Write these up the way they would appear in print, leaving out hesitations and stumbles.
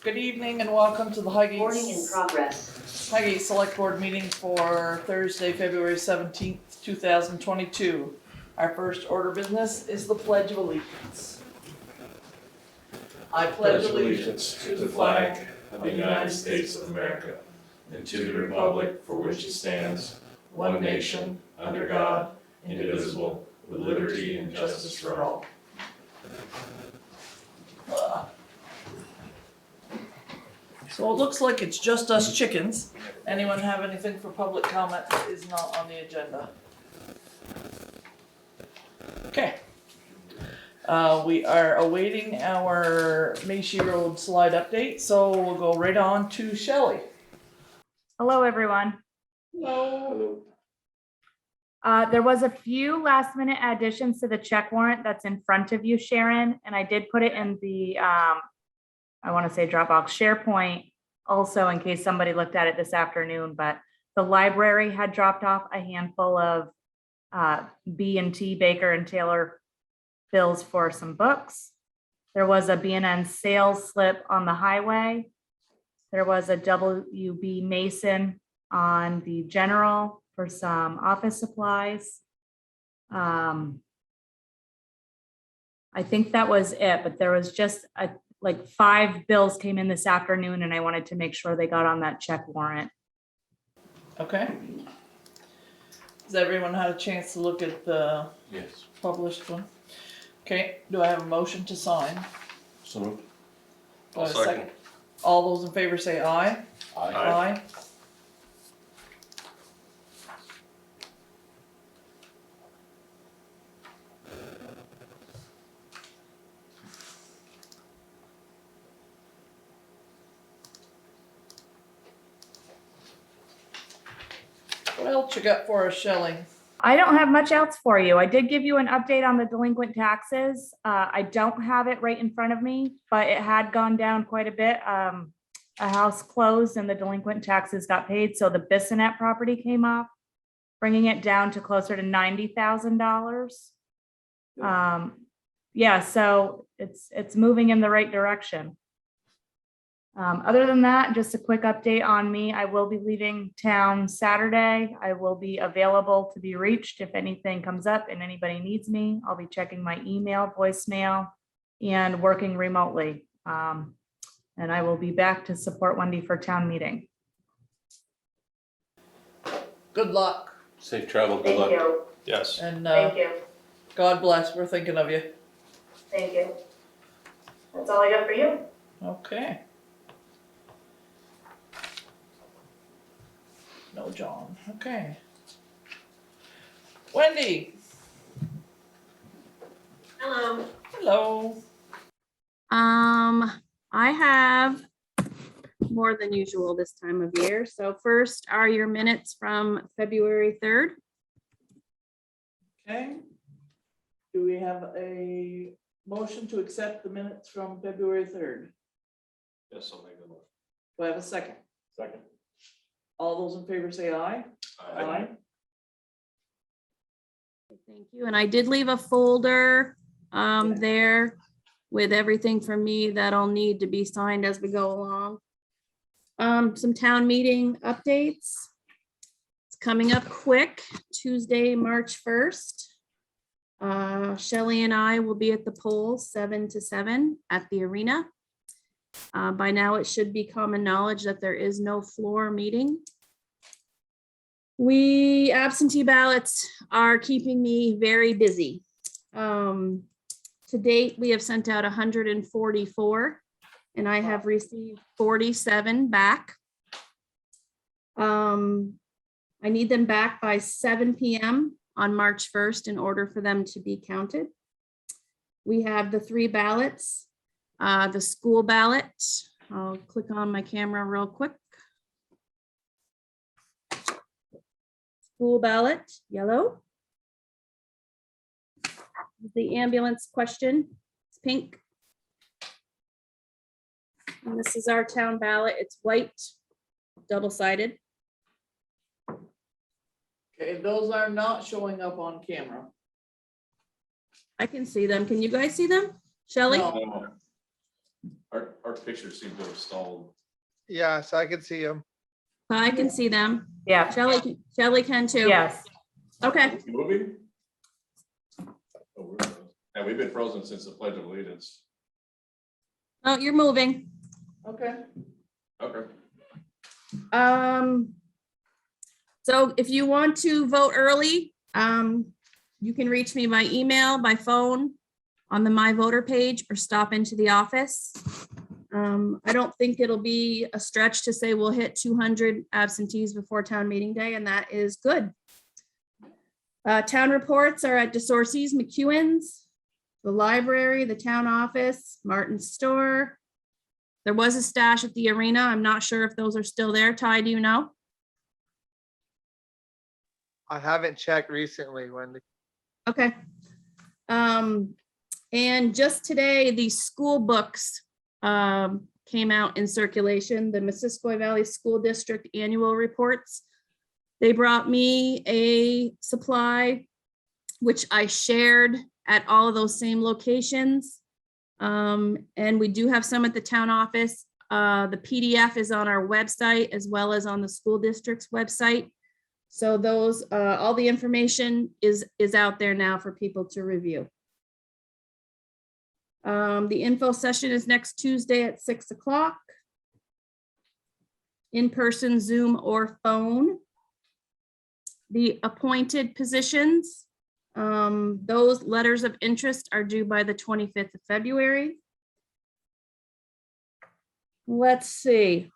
Good evening and welcome to the Highgate Select Board meeting for Thursday, February 17th, 2022. Our first order of business is the Pledge of Allegiance. I pledge allegiance to the flag of the United States of America and to the republic for which it stands, one nation, under God, indivisible, with liberty and justice for all. So it looks like it's just us chickens. Anyone have anything for public comment that is not on the agenda? Okay. We are awaiting our Macy Road slide update, so we'll go right on to Shelley. Hello, everyone. Hello. There was a few last minute additions to the check warrant that's in front of you, Sharon, and I did put it in the, I want to say Dropbox SharePoint also in case somebody looked at it this afternoon, but the library had dropped off a handful of B&T Baker and Taylor bills for some books. There was a B&N sales slip on the highway. There was a WB Mason on the general for some office supplies. I think that was it, but there was just like 5 bills came in this afternoon and I wanted to make sure they got on that check warrant. Okay. Has everyone had a chance to look at the Yes. published one? Okay, do I have a motion to sign? So moved. Do I have a second? All those in favor say aye. Aye. What else you got for us, Shelley? I don't have much else for you. I did give you an update on the delinquent taxes. I don't have it right in front of me, but it had gone down quite a bit. A house closed and the delinquent taxes got paid, so the Bissonnette property came off, bringing it down to closer to $90,000. Yeah, so it's moving in the right direction. Other than that, just a quick update on me. I will be leaving town Saturday. I will be available to be reached if anything comes up and anybody needs me. I'll be checking my email, voicemail, and working remotely. And I will be back to support Wendy for town meeting. Good luck. Safe travel, good luck. Thank you. Yes. And Thank you. God bless. We're thinking of you. Thank you. That's all I got for you. Okay. No, John. Okay. Wendy. Hello. Hello. I have more than usual this time of year. So first are your minutes from February 3rd. Okay. Do we have a motion to accept the minutes from February 3rd? Yes, I'll make the motion. Do I have a second? Second. All those in favor say aye. Aye. Thank you. And I did leave a folder there with everything for me that'll need to be signed as we go along. Some town meeting updates. It's coming up quick, Tuesday, March 1st. Shelley and I will be at the polls 7 to 7 at the arena. By now, it should be common knowledge that there is no floor meeting. Absentee ballots are keeping me very busy. To date, we have sent out 144 and I have received 47 back. I need them back by 7 p.m. on March 1st in order for them to be counted. We have the 3 ballots. The school ballot, I'll click on my camera real quick. School ballot, yellow. The ambulance question, it's pink. And this is our town ballot, it's white, double-sided. Okay, those are not showing up on camera. I can see them. Can you guys see them? Shelley? No. Are Our pictures seem to have stalled. Yes, I can see him. I can see them. Yeah, Shelley can too. yes. Okay, Moving? Oh, we're frozen. And we've been frozen since the Pledge of Allegiance. oh, you're moving. Okay. Okay. So if you want to vote early, you can reach me by email, by phone, on the My Voter page, or stop into the office. I don't think it'll be a stretch to say we'll hit 200 absentees before town meeting day, and that is good. Town reports are at DeSorcy's, McEwen's, the library, the town office, Martin's store. There was a stash at the arena. I'm not sure if those are still there. Ty, do you know? I haven't checked recently, Wendy. Okay. And just today, the school books came out in circulation, the Missisquoi Valley School District annual reports. They brought me a supply, which I shared at all of those same locations. And we do have some at the town office. The PDF is on our website as well as on the school district's website. So those, all the information is out there now for people to review. The info session is next Tuesday at 6 o'clock. In person, Zoom, or phone. The appointed positions, those letters of interest are due by the 25th of February. Let's see.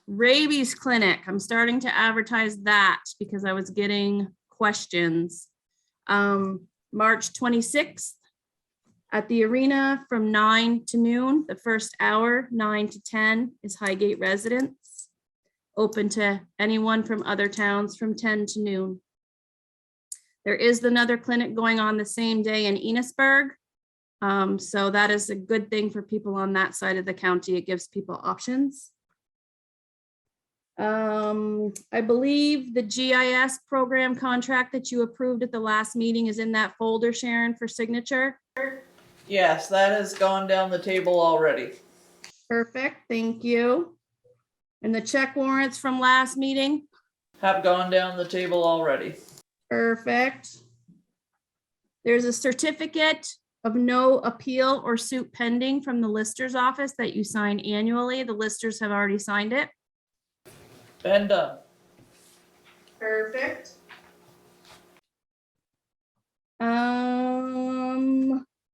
Rabies clinic, I'm starting to advertise that because I was getting questions. March 26th at the arena from 9 to noon. The first hour, 9 to 10, is Highgate residents. Open to anyone from other towns from 10 to noon. There is another clinic going on the same day in Enosburg. So that is a good thing for people on that side of the county. It gives people options. I believe the GIS program contract that you approved at the last meeting is in that folder, Sharon, for signature. Yes, that has gone down the table already. Perfect, thank you. And the check warrants from last meeting, Have gone down the table already. perfect. There's a certificate of no appeal or suit pending from the lister's office that you sign annually. The listers have already signed it. Been done. Perfect.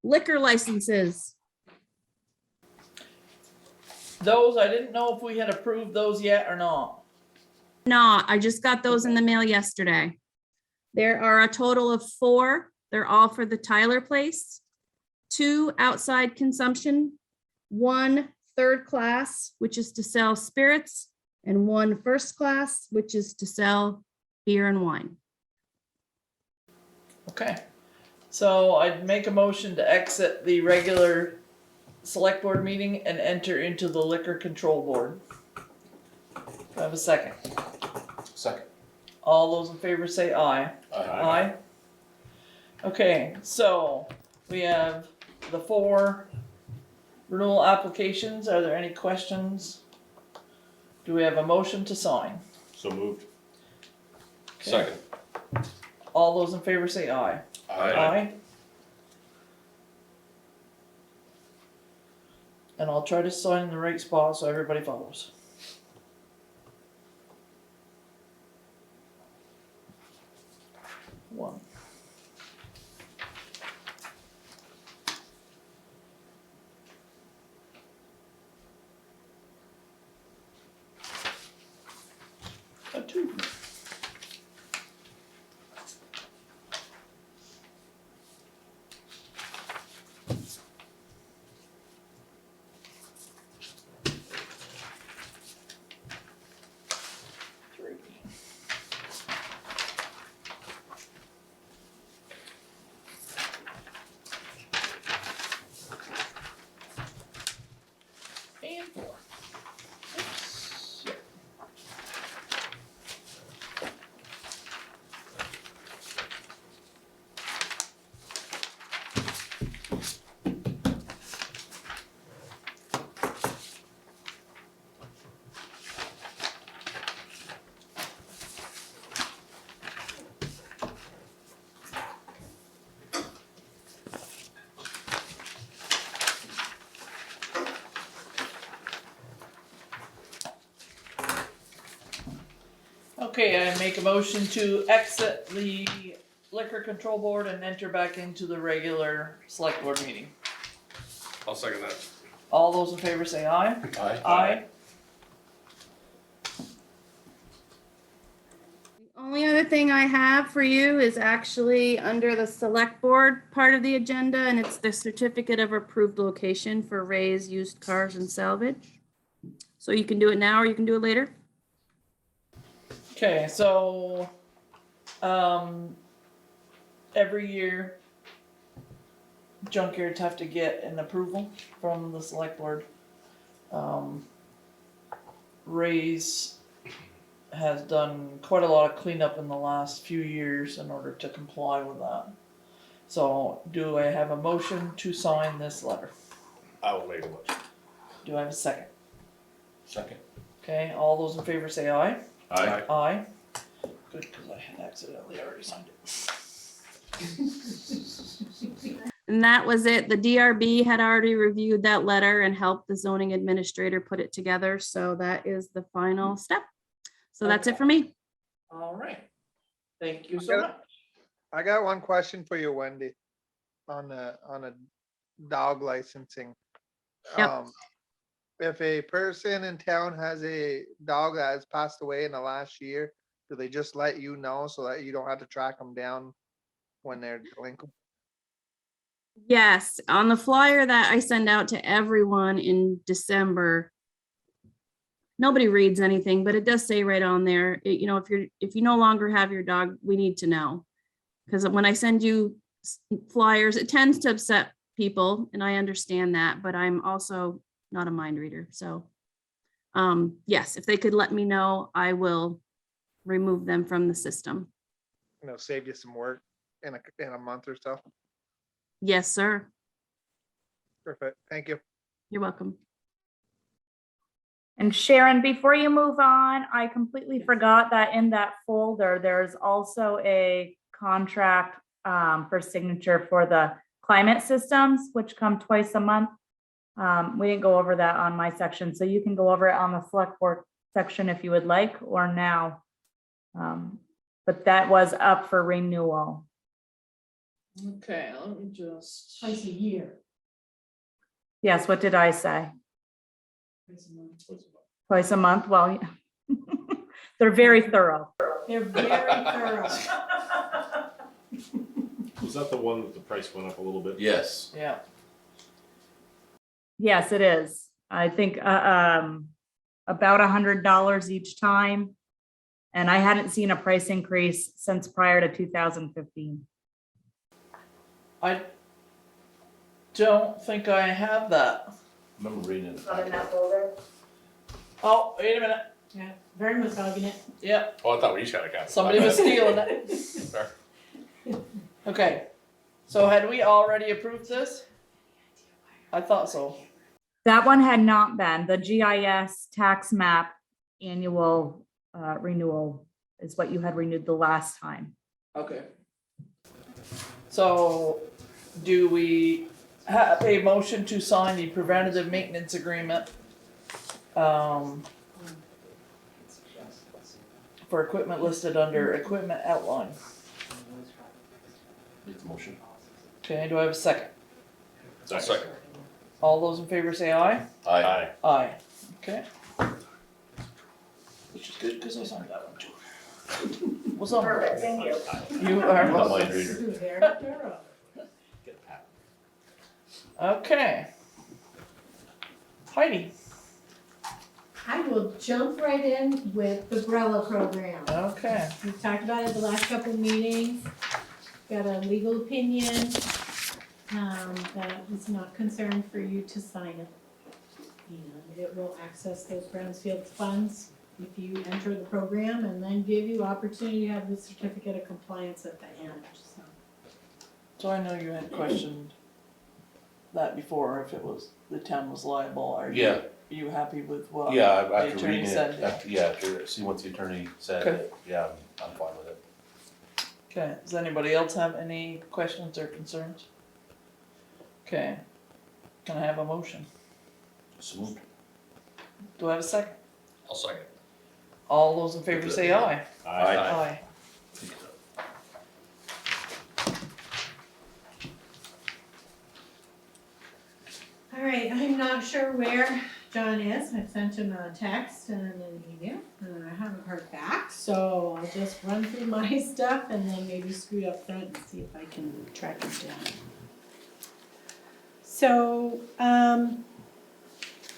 Liquor licenses. Those, I didn't know if we had approved those yet or not. No, I just got those in the mail yesterday. There are a total of 4. They're all for the Tyler Place. 2 outside consumption, 1 third class, which is to sell spirits, and 1 first class, which is to sell beer and wine. Okay. So I'd make a motion to exit the regular select board meeting and enter into the liquor control board. Do I have a second? Second. All those in favor say aye. Aye. Okay, so we have the 4 renewal applications. Are there any questions? Do we have a motion to sign? So moved. Okay. Second. All those in favor say aye. Aye. And I'll try to sign in the right spot so everybody follows. One. A 2. Okay, I make a motion to exit the liquor control board and enter back into the regular select board meeting. I'll second that. All those in favor say aye. Aye. Aye. The only other thing I have for you is actually under the select board part of the agenda, and it's the certificate of approved location for Ray's Used Cars and Salvage. So you can do it now or you can do it later. Okay, so, every year junkyards have to get an approval from the select board. Ray's has done quite a lot of cleanup in the last few years in order to comply with that. So, do I have a motion to sign this letter? I will make a motion. Do I have a second? Second. Okay, all those in favor say aye. Aye. Aye. Good, because I had accidentally already signed it. And that was it. The DRB had already reviewed that letter and helped the zoning administrator put it together. So that is the final step. So that's it for me. All right. Thank you so much. I got one question for you, Wendy, on a dog licensing. Yep. If a person in town has a dog that has passed away in the last year, do they just let you know so that you don't have to track them down when they're delinquent? Yes, on the flyer that I send out to everyone in December, nobody reads anything, but it does say right on there, if you no longer have your dog, we need to know. Because when I send you flyers, it tends to upset people, and I understand that, but I'm also not a mind reader. So, yes, if they could let me know, I will remove them from the system. Save you some work in a month or so. Yes, sir. Perfect. Thank you. You're welcome. And Sharon, before you move on, I completely forgot that in that folder, there's also a contract for signature for the climate systems, which come twice a month. We didn't go over that on my section, so you can go over it on the select board section if you would like, or now. But that was up for renewal. Okay, let me just. Twice a year. Yes, what did I say? Twice a month. Twice a month? Well, they're very thorough. They're very thorough. Was that the one that the price went up a little bit? Yes. Yeah, Yes, it is. I think about $100 each time. And I hadn't seen a price increase since prior to 2015. I don't think I have that. Remember reading it. Not in that folder. Oh, wait a minute. Yeah, very misogynist. Yep, Oh, I thought we each had a copy. somebody was stealing it. Sorry. Okay, so had we already approved this? I thought so. That one had not been. The GIS tax map annual renewal is what you had renewed the last time. Okay. So, do we have a motion to sign the preventative maintenance agreement? For equipment listed under equipment outline. Make the motion. Okay, do I have a second? Second. All those in favor say aye? Aye. Aye. Okay. Which is good, because I signed that one too. What's up? Perfect, thank you. You I'm not are, mind reader. Very thorough. Get a pat. okay. Heidi, I will jump right in with the Brella program. okay. We've talked about it the last couple of meetings. Got a legal opinion that is not concerned for you to sign it. And it will access those Brownfield funds if you enter the program, and then give you opportunity to have the certificate of compliance at the end, so. So I know you had questioned that before, if it was, the town was liable, are you? Yeah. Are you happy with what? Yeah, the after attorney reading said? it, after see what the attorney said, Okay. yeah, I'm fine with it. Okay, does anybody else have any questions or concerns? Okay, can I have a motion? So moved. Do I have a second? I'll second. All those in favor say aye. Aye. All right, I'm not sure where John is. I've sent him a text and an email, and I haven't heard back, so I'll just run through my stuff and then maybe scoot up front and see if I can track him down. So,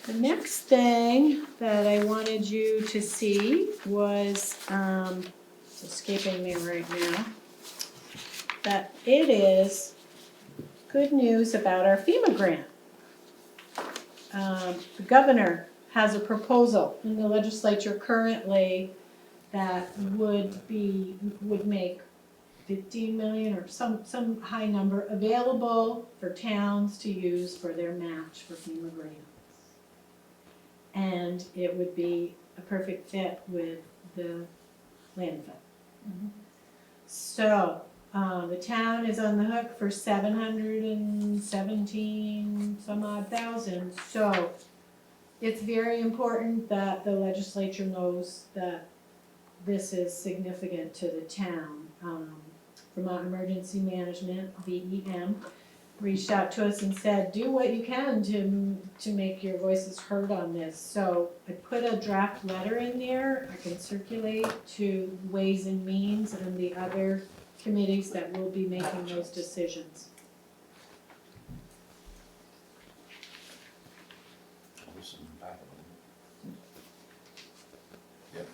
the next thing that I wanted you to see was, it's escaping me right now, that it is good news about our FEMA grant. The governor has a proposal in the legislature currently that would make 15 million or some high number available for towns to use for their match for FEMA grants. And it would be a perfect fit with the landfill. So, the town is on the hook for 717 some odd thousand, so it's very important that the legislature knows that this is significant to the town. Vermont Emergency Management, VEM, reached out to us and said, do what you can to make your voices heard on this. So I put a draft letter in there, I can circulate to Ways and Means and the other committees that will be making those decisions. Yep.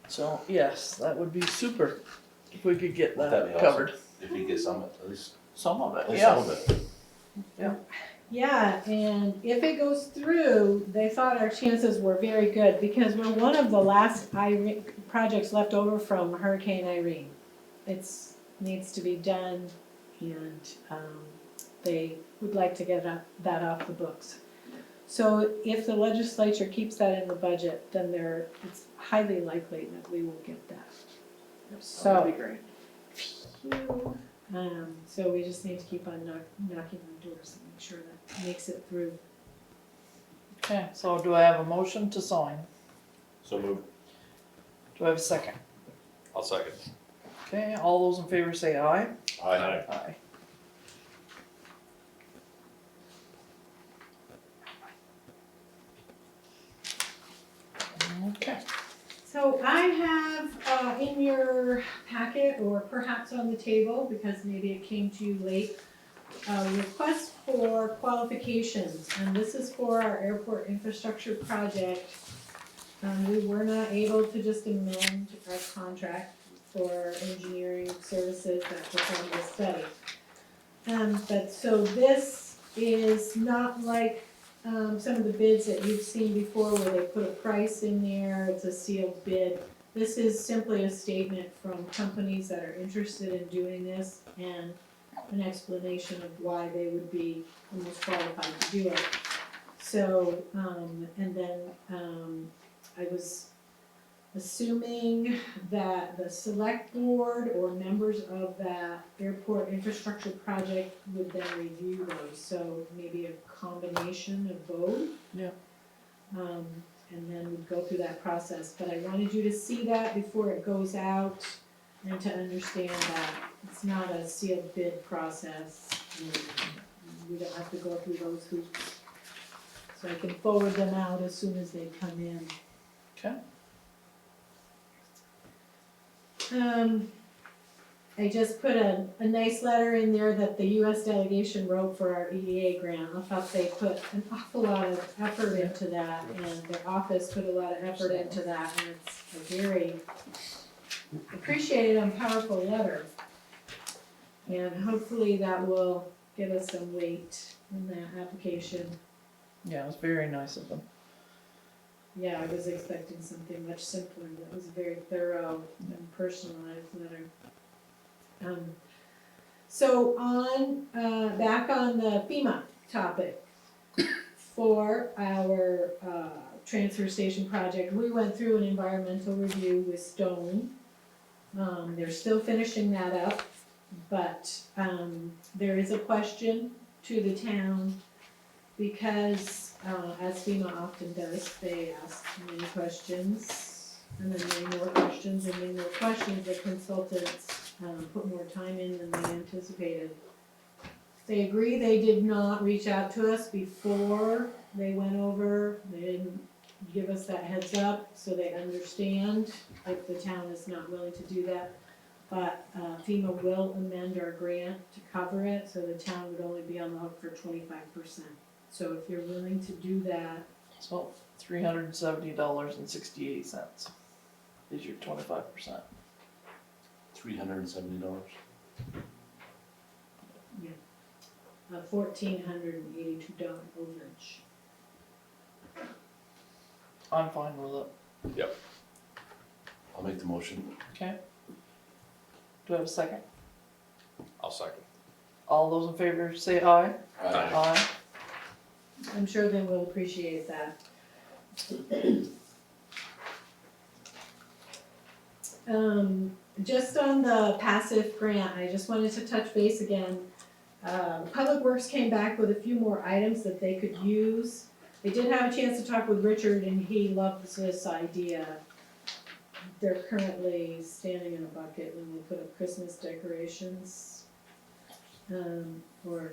So, yes, that would be super if we could get That'd be that awesome. covered. If you get some, at least Some of it, some yeah. of it. Yeah, and if it goes through, they thought our chances were very good because we're one of the last projects left over from Hurricane Irene. It's needs to be done, and they would like to get that off the books. So if the legislature keeps that in the budget, then it's highly likely that we will get that. So. That'd be great. Phew. So we just need to keep on knocking on doors and make sure that makes it through. Okay, so do I have a motion to sign? So move. Do I have a second? I'll second. Okay, all those in favor say aye. Aye. Aye. Okay. So I have in your packet, or perhaps on the table, because maybe it came to you late, a request for qualifications, and this is for our airport infrastructure project. We were not able to just amend our contract for engineering services that perform the study. But so this is not like some of the bids that you've seen before where they put a price in there, it's a sealed bid. This is simply a statement from companies that are interested in doing this and an explanation of why they would be the most qualified to do it. So, and then I was assuming that the select board or members of that airport infrastructure project would then review those, so maybe a combination of both. Yeah. And then we'd go through that process, but I wanted you to see that before it goes out and to understand that it's not a sealed bid process. We don't have to go through those hoops. So I can forward them out as soon as they come in. Okay. I just put a nice letter in there that the US delegation wrote for our EDA grant. I thought they put an awful lot of effort into that, and their office put a lot of effort into that, and it's a very appreciated and powerful letter. And hopefully that will give us some weight in that application. Yeah, it was very nice of them. Yeah, I was expecting something much simpler. That was a very thorough and personalized letter. So on, back on the FEMA topic, for our transfer station project, we went through an environmental review with Stone. They're still finishing that up. But, there is a question to the town because, as FEMA often does, they ask many questions and then many more questions and many more questions. The consultants, put more time in than they anticipated. They agree they did not reach out to us before they went over. They didn't give us that heads up, so they understand if the town is not willing to do that. But FEMA will amend our grant to cover it, so the town would only be on the hook for 25%. So if you're willing to do that, So $370.68 is your 25%. $370. $1,482 overage. I'm fine with it. I'll make the motion. Okay. Do I have a second? I'll second. All those in favor say aye. Aye. Aye. I'm sure they will appreciate that. Just on the passive grant, I just wanted to touch base again. Public Works came back with a few more items that they could use. They did have a chance to talk with Richard and he loves this idea. They're currently standing in a bucket when they put up Christmas decorations, or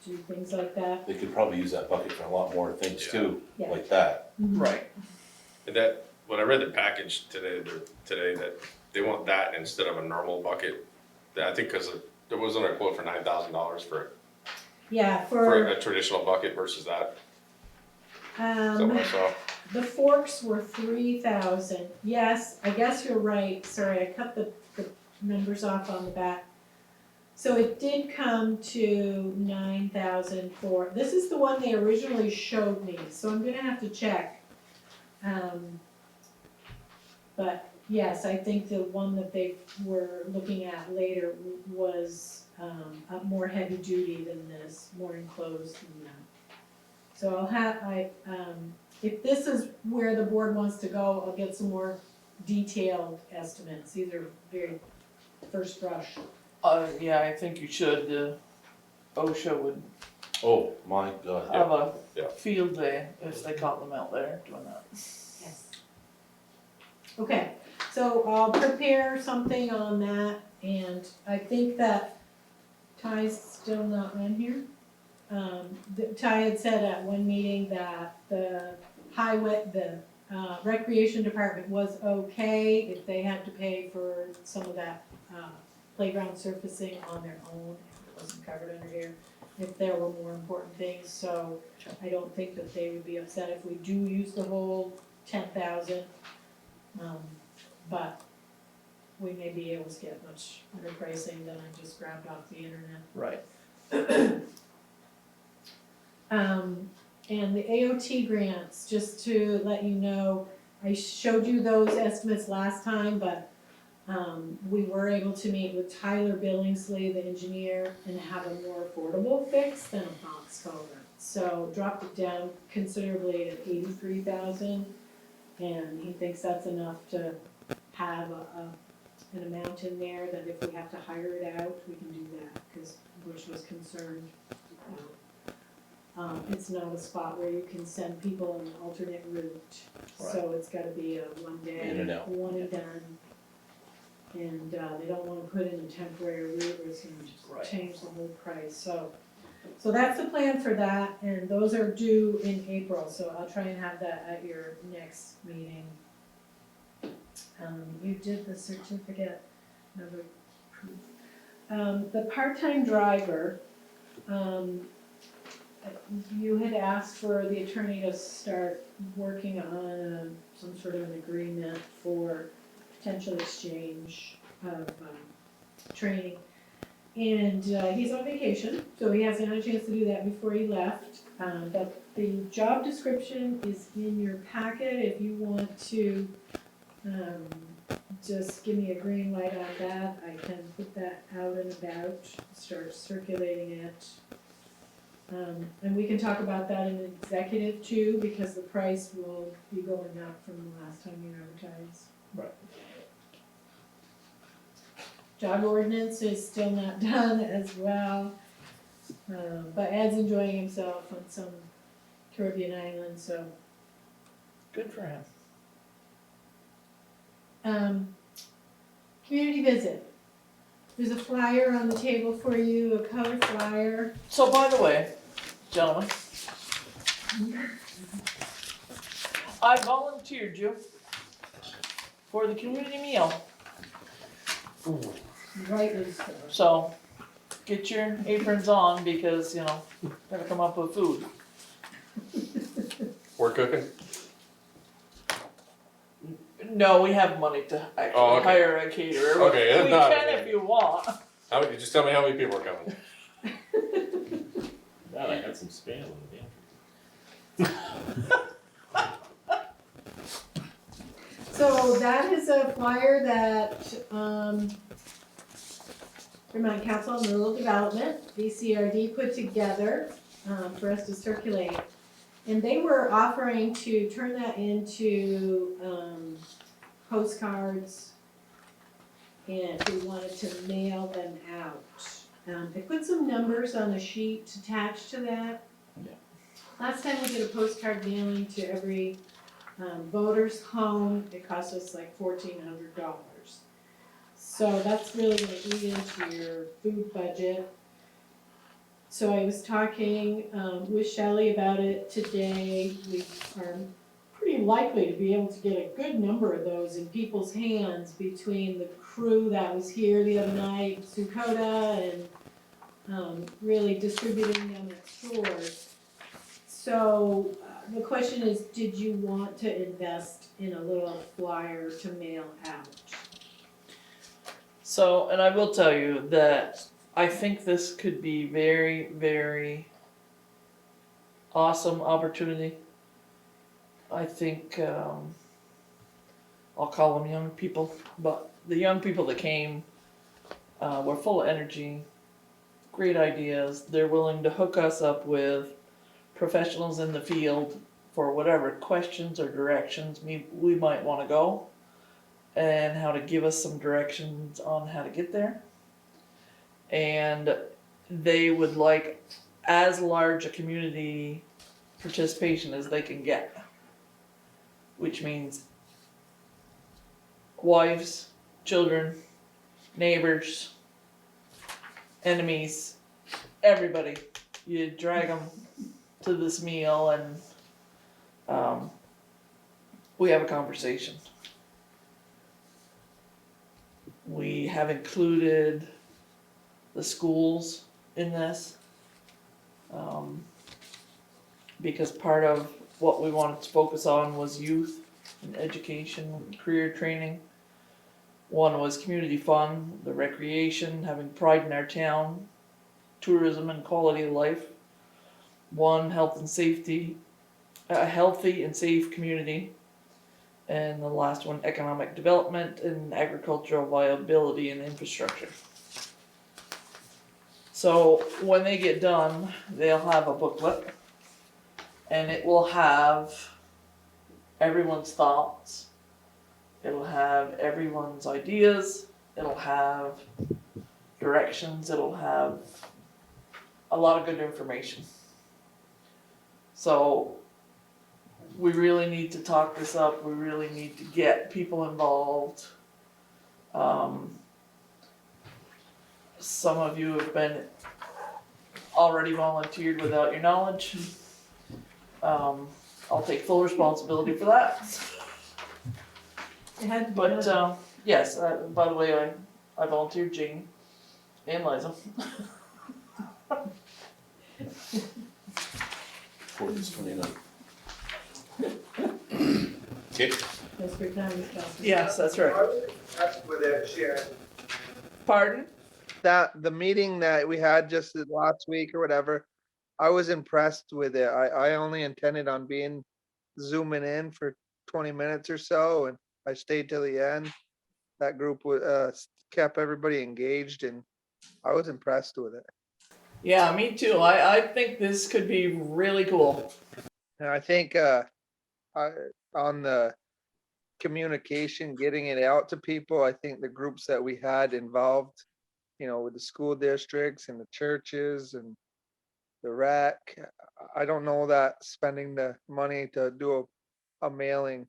do things like that. They could probably use that bucket for a lot more things too, Yeah. like that. Right. And that, when I read the package today, that they want that instead of a normal bucket. That I think because there wasn't a quote for $9,000 for Yeah, a traditional bucket versus that. Is that what I saw? The forks were 3,000. Yes, I guess you're right. Sorry, I cut the numbers off on the back. So it did come to 9,000 for, this is the one they originally showed me, so I'm gonna have to check. But yes, I think the one that they were looking at later was more heavy duty than this, more enclosed than that. So I'll have, if this is where the board wants to go, I'll get some more detailed estimates. These are very first brush. Yeah, I think you should. OSHA would Oh, my God, have yeah. a field day if they caught them out there doing that. Yes. Okay, so I'll prepare something on that, and I think that Ty's still not on here. Ty had said at one meeting that the recreation department was okay if they had to pay for some of that, playground surfacing on their own, if it wasn't covered under here, if there were more important things, so I don't think that they would be upset if we do use the whole 10,000. But we may be able to get much better pricing than I just grabbed off the internet. Right. And the AOT grants, just to let you know, I showed you those estimates last time, but we were able to meet with Tyler Billingsley, the engineer, and have a more affordable fix than a box culvert. So dropped it down considerably at 83,000, and he thinks that's enough to have an amount in there that if we have to hire it out, we can do that, because Bush was concerned. It's not a spot where you can send people on an alternate route, so it's gotta be a one day, In and out. one and done. And, they don't wanna put in a temporary route where it's gonna Right. just change the whole price, so that's the plan for that, and those are due in April, so I'll try and have that at your next meeting. You did the certificate of proof. The part-time driver, you had asked for the attorney to start working on some sort of an agreement for potential exchange of training. And he's on vacation, so he hasn't had a chance to do that before he left. But the job description is in your packet if you want to just give me a green light on that. I can put that out and about, start circulating it. And we can talk about that in executive too, because the price will be going up from the last time you advertised. Right. Jog ordinance is still not done as well. But Ed's enjoying himself on some Caribbean island, so. Good for him. Community visit. There's a flyer on the table for you, a color flyer. So by the way, gentlemen, I volunteered you for the community meal. Rightly so. So get your aprons on because, you know, gotta come up with food. We're cooking? No, we have money to Oh, actually okay. hire a caterer. Okay, We not- can if you want. How, just tell me how many people are coming. God, I had some spam in the pantry. So that is a flyer that, Vermont Council on Rural Development, VCRD, put together, for us to circulate. And they were offering to turn that into, postcards. And we wanted to mail them out. They put some numbers on a sheet attached to that. Yeah. Last time we did a postcard mailing to every voter's home, it cost us like $1,400. So that's really gonna eat into your food budget. So I was talking with Shelley about it today. We are pretty likely to be able to get a good number of those in people's hands between the crew that was here the other night, Sukota, and really distributing them at stores. So the question is, did you want to invest in a little flyer to mail out? So, and I will tell you that I think this could be very, very awesome opportunity. I think, I'll call them young people, but the young people that came, were full of energy, great ideas. They're willing to hook us up with professionals in the field for whatever questions or directions we might want to go, and how to give us some directions on how to get there. And they would like as large a community participation as they can get, which means wives, children, neighbors, enemies, everybody. You drag them to this meal and we have a conversation. We have included the schools in this, because part of what we wanted to focus on was youth and education, career training. One was community fun, the recreation, having pride in our town, tourism and quality of life. One, health and safety, a healthy and safe community. And the last one, economic development and agricultural viability and infrastructure. So when they get done, they'll have a booklet and it will have everyone's thoughts. It'll have everyone's ideas. It'll have directions. It'll have a lot of good information. So we really need to talk this up. We really need to get people involved. Some of you have been already volunteered without your knowledge. I'll take full responsibility for that. It had to be But done. yes, by the way, I volunteered Jane and Liza. Fourth is 29. Okay, That's for time stuff. Yes, that's right. With it, Sharon. Pardon? That, the meeting that we had just last week or whatever, I was impressed with it. I only intended on being zooming in for 20 minutes or so, and I stayed till the end. That group kept everybody engaged, and I was impressed with it. Yeah, me too. I think this could be really cool. And I think on the communication, getting it out to people. I think the groups that we had involved, with the school districts and the churches and the rec, I don't know that spending the money to do a mailing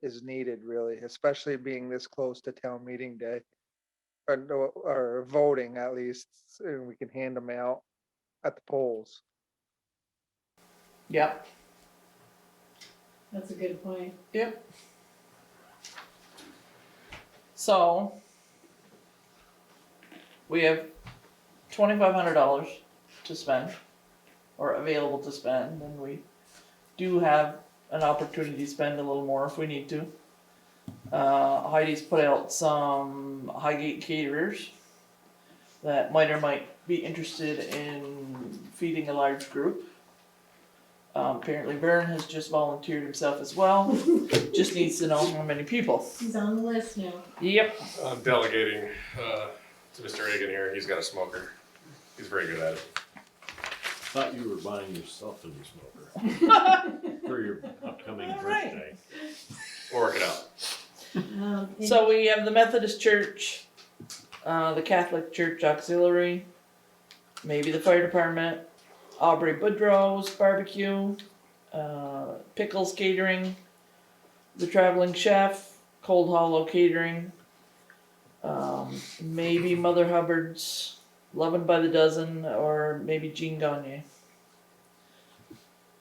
is needed really, especially being this close to town meeting day. Or voting at least, and we can hand them out at the polls. Yep, That's a good point. yep. So we have $2,500 to spend, or available to spend, and we do have an opportunity to spend a little more if we need to. Heidi's put out some Highgate caterers that might or might be interested in feeding a large group. Apparently Vern has just volunteered himself as well, just needs to know how many people. He's on the list now. Yep. I'm delegating, to Mr. Egan here, he's got a smoker, he's very good at it. Thought you were buying yourself a new smoker for your upcoming All right. birthday. We'll work it out. And So we have the Methodist Church, the Catholic Church Auxiliary, maybe the fire department, Aubrey Boudreaux's barbecue, Pickles Catering, the Traveling Chef, Cold Hollow Catering, maybe Mother Hubbard's, Lovin' by the Dozen, or maybe Jean Gagne.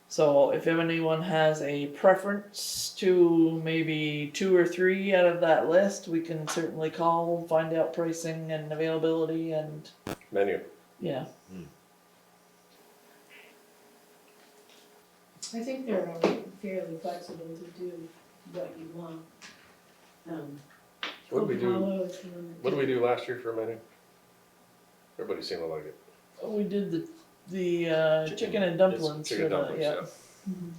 So if anyone has a preference to maybe 2 or 3 out of that list, we can certainly call, find out pricing and availability and, Menu. yeah. I think they're fairly flexible to do what you want. What did we do, Hollow is the one that what did we do last year for a menu? Everybody seemed to like it. We did the chicken and dumplings Chicken for the, dumplings, yeah. Mhm.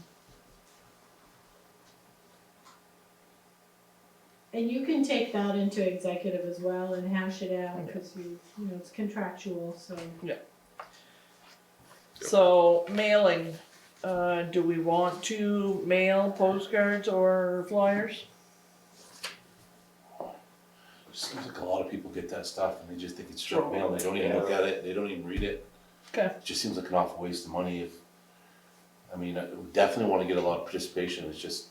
And you can take that into executive as well and hash it out, because it's contractual, so. So mailing, do we want to mail postcards or flyers? Seems like a lot of people get that stuff and they just think it's Sure. junk mail, they don't even look at it, they don't even read it. Okay. It just seems like an awful waste of money if, we definitely wanna get a lot of participation, it's just,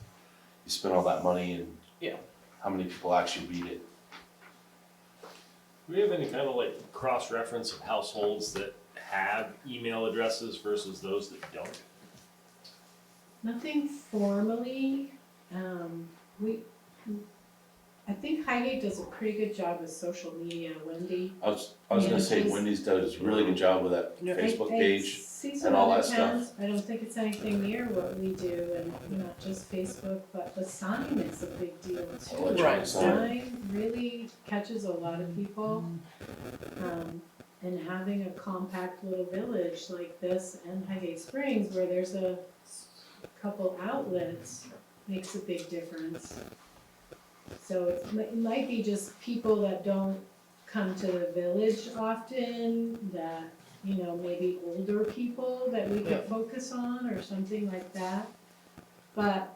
you spend all that money and Yeah. how many people actually read it? Do we have any kind of like cross-reference of households that have email addresses versus those that don't? Nothing formally, I think Highgate does a pretty good job with social media, Wendy. I was gonna say Manages- Wendy's does a really good job with that Yeah. Facebook I page see some and all other that stuff. towns, I don't think it's anything near what we do, and not just Facebook, but the sign is a big deal too. Electronic Right. Sign really catches a lot of people. And having a compact little village like this and Highgate Springs, where there's a couple outlets, makes a big difference. So it might be just people that don't come to the village often, that, maybe older people that we Yeah. could focus on or something like that. But,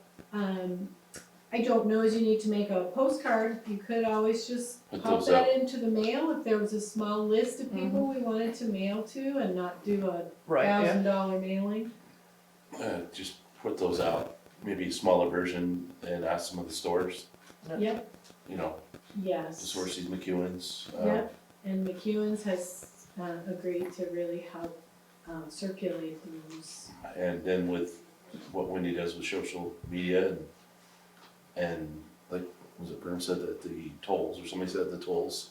I don't know as you need to make a postcard, you could always just Put pop those that out. into the mail if there was a small list of people we wanted to mail to and not do a Right, yeah. $1,000 mailing. Just put those out, maybe a smaller version and ask some of the stores, Yep, the yes. Sorcy's, McEwen's. Yep, and McEwen's has agreed to really help circulate those. And then with what Wendy does with social media and like, was it Bern said that the tolls, or somebody said the tolls,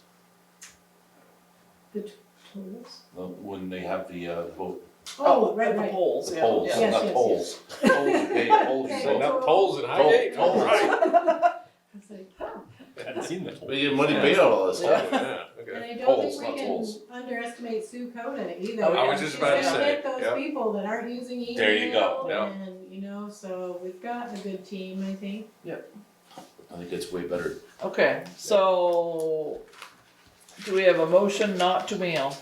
The tools? when they have the vote, Oh, right, at the right. polls, the yeah. polls, yeah. Yes, not yes, tolls. Tolls you pay, tolls you Setting pay. up tolls in Highgate, Tolls. right. It's like, oh. I hadn't seen the toll. We get money paid out all this stuff. Yeah, And okay. I don't Tolls, think we not can tolls. underestimate Sue Coda either. Oh, yeah. I was just about to She's gonna say, get those yeah. people that aren't using email. There you go. Yeah. And, so we've got a good team, I think. I think it's way better. Okay, so do we have a motion not to mail?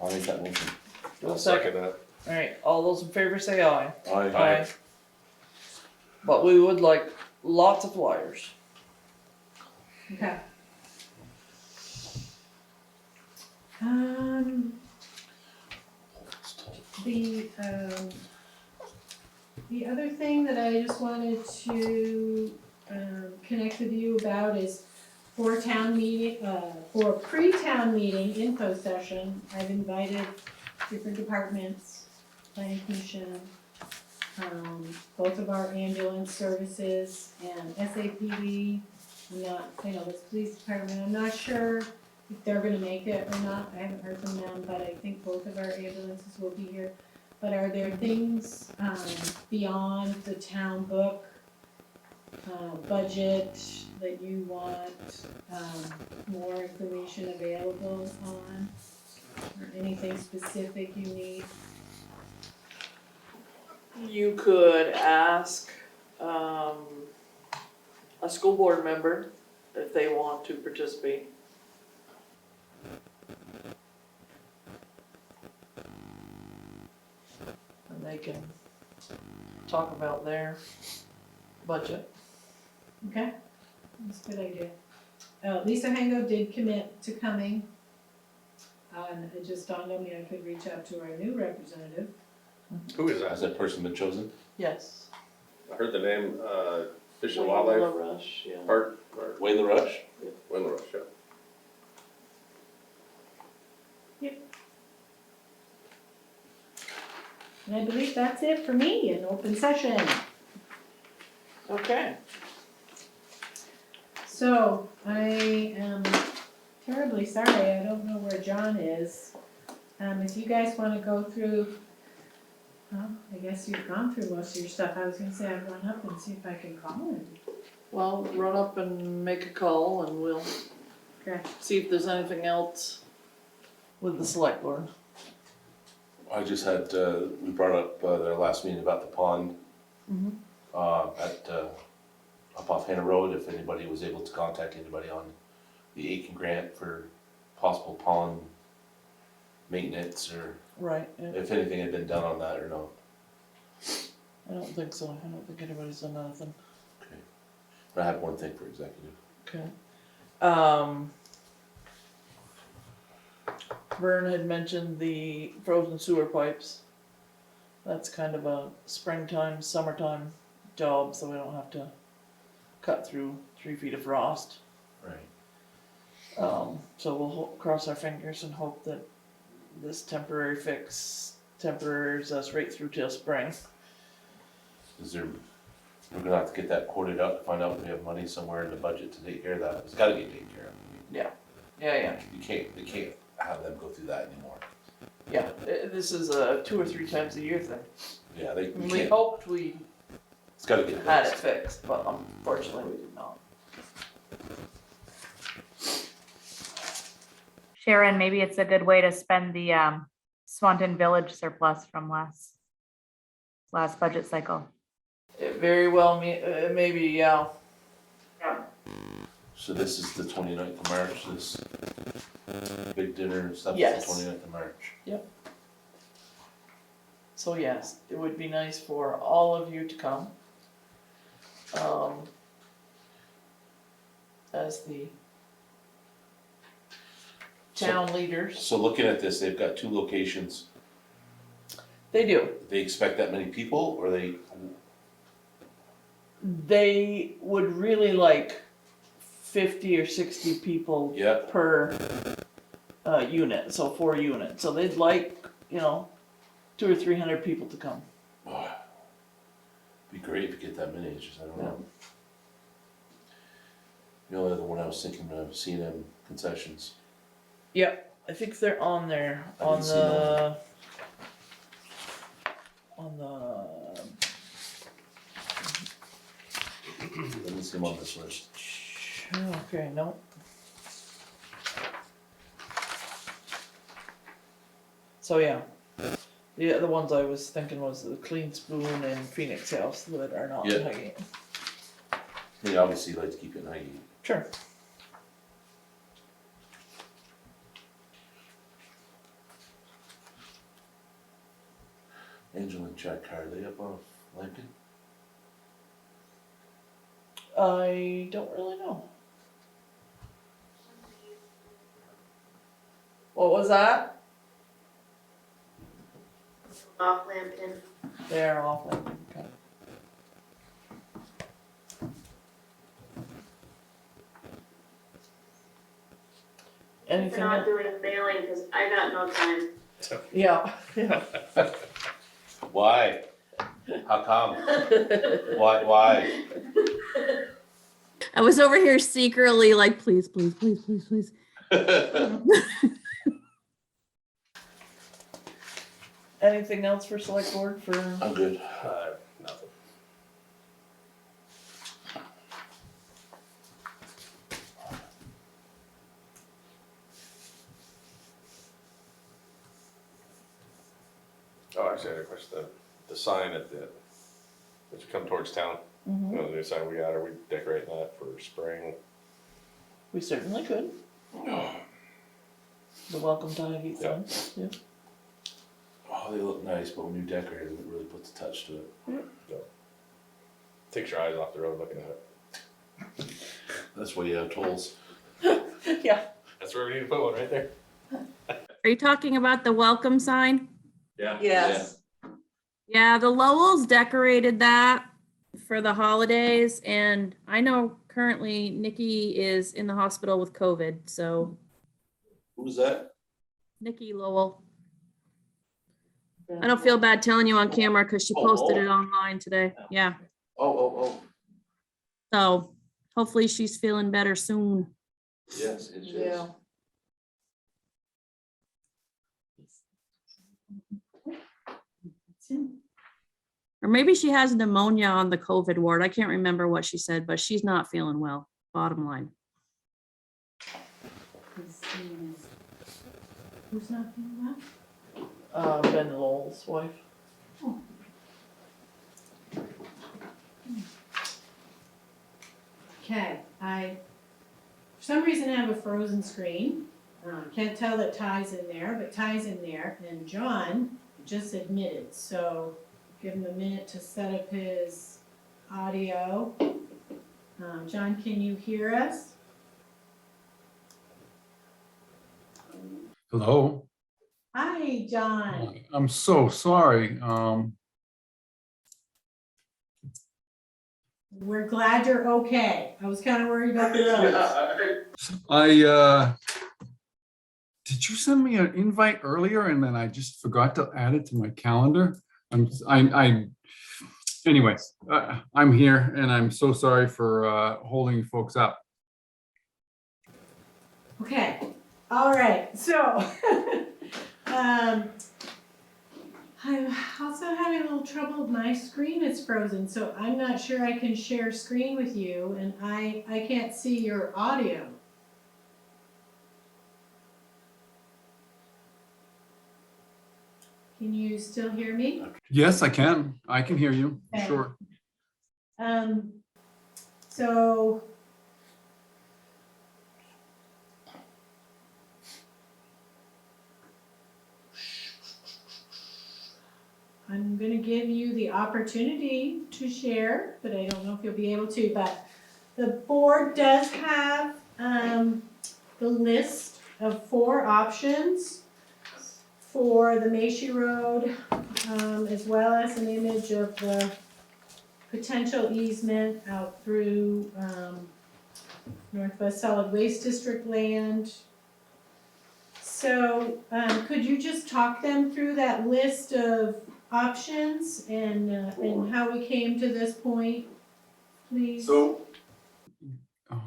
I'll make that motion. Do a I'll second. second that. Alright, all those in favor say aye. Aye. But we would like Lots of flyers. Okay. The other thing that I just wanted to, connect with you about is for town meeting, for pre-town meeting info session, I've invited different departments, planning commission, both of our ambulance services and SAPD. I'm not, this police department, I'm not sure if they're gonna make it or not, I haven't heard from them, but I think both of our ambulances will be here. But are there things, beyond the town book, budget that you want, more information available on? Or anything specific you need? You could ask, a school board member if they want to participate. And they can talk about their budget. Okay, that's a good idea. Lisa Hango did commit to coming. And it just dawned on me I could reach out to our new representative. Who is Has that? that person been chosen? Yes. I heard the name, Fish and Wildlife Rush, yeah. Park, or Wayne LaRush? Windrush, yeah. And I believe that's it for me in open session. Okay. So I am terribly sorry, I don't know where John is. If you guys wanna go through, well, I guess you've gone through most of your stuff. I was gonna say I'd run up and see if I can call him. Well, run up and make a call and we'll Okay. see if there's anything else with the select board. I just had, we brought up, their last meeting about the pond, at, up off Hannah Road, if anybody was able to contact anybody on the Aot Grant for possible pond maintenance, or Right, yeah. if anything had been done on that or not. I don't think so. I don't think anybody's done anything. Okay. But I have one thing for executive. Okay. Vern had mentioned the frozen sewer pipes. That's kind of a springtime, summertime job, so we don't have to cut through 3 feet of frost. Right. So we'll cross our fingers and hope that this temporary fix temporaries us right through till spring. Is there, we're gonna have to get that quoted out to find out if we have money somewhere in the budget to take care of that. It's gotta get taken care of. Yeah. They can't have them go through that anymore. Yeah, this is a 2 or 3 times a year thing. Yeah, they We can't, hoped we it's gotta get had it fixed. fixed, but unfortunately we did not. Sharon, maybe it's a good way to spend the Swanton Village surplus from last budget cycle. It very well maybe, yeah. So this is the 29th of March, this big dinner and stuff is Yes. the 29th of March. So yes, it would be nice for all of you to come. As the town leaders. So looking at this, they've got 2 locations. They do. They expect that many people, or They would really like 50 or 60 people yeah, per unit, so 4 units. So they'd like, 200 or 300 people to come. be great if you get that many, it's just, I don't know. The only other one I was thinking of, C&M concessions. Yep, I think they're on there, I on didn't see the, Let me see them on this list. okay, no. So yeah, the other ones I was thinking was the Clean Spoon and Phoenix House that are not in Yeah. Highgate. They obviously like to keep it in Highgate. Sure. Angela and Jack Car, are they up off Lincoln? I don't really know. What was that? Off lamp in. They're off. Okay. We're Anything not else? doing mailing because I got no time. Yeah, yeah. Why? How come? Why? I was over here secretly like, please, please, please, please, please. Anything else for select board for? I'm good. Nothing. Oh, actually, I had a question. The sign at the, as you come towards town, Mhm. you know, the new sign we got, are we decorating that for spring? We certainly could. The welcome to Highgate Town. Yeah. Oh, they look nice, but when you decorate them, it really puts a touch to it. Takes your eyes off the road looking at it. That's why you have tolls. Yeah. That's where we need to put one, right there. Are you talking about the welcome sign? Yeah. Yes. Yeah, the Lowells decorated that for the holidays, and I know currently Nikki is in the hospital with COVID, so Who's that? Nikki Lowell. I don't feel bad telling you on camera because she posted it online today. Yeah, Oh. so hopefully she's feeling better soon. Yes, it is. Yeah. Or maybe she has pneumonia on the COVID ward. I can't remember what she said, but she's not feeling well, bottom line. Who's not feeling well? Ben Lowell's wife. Okay, for some reason I have a frozen screen. Can't tell that Ty's in there, but Ty's in there, and John just admitted, so give him a minute to set up his audio. John, can you hear us? Hello. Hi, John. I'm so sorry. We're glad you're okay. I was kind of worried about the roads. Did you send me an invite earlier and then I just forgot to add it to my calendar? Anyways, I'm here and I'm so sorry for holding you folks up. Okay, all right, so I'm also having a little trouble with my screen. It's frozen, so I'm not sure I can share screen with you, and I can't see your audio. Can you still hear me? Yes, I can. I can hear you. Okay. Sure. So I'm gonna give you the opportunity to share, but I don't know if you'll be able to, but the board does have, the list of 4 options for the Macy Road, as well as an image of the potential easement out through, Northwest Solid Waste District land. So, could you just talk them through that list of options and how we came to this point, please? So, oh,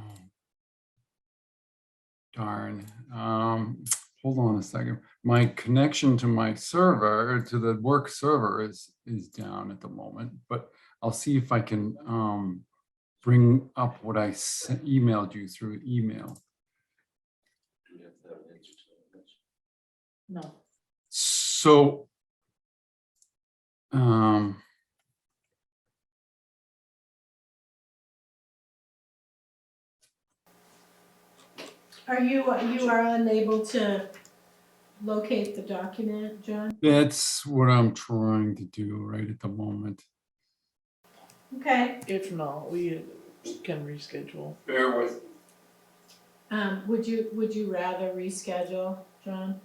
darn. Hold on a second. My connection to my server, or to the work server is down at the moment, but I'll see if I can bring up what I emailed you through email. No. So, You are unable to locate the document, John? that's what I'm trying to do right at the moment. Okay, If not, can reschedule. Bear with. Would you rather reschedule, John?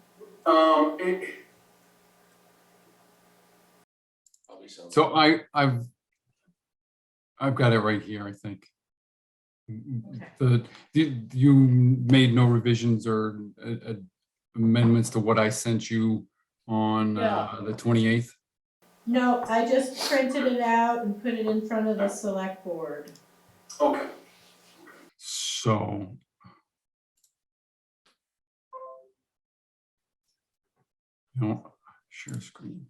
So I've got it right here, I think. You made no revisions or amendments to what I sent you on the 28th? No, I just printed it out and put it in front of the select board. Okay. So. No, share screen.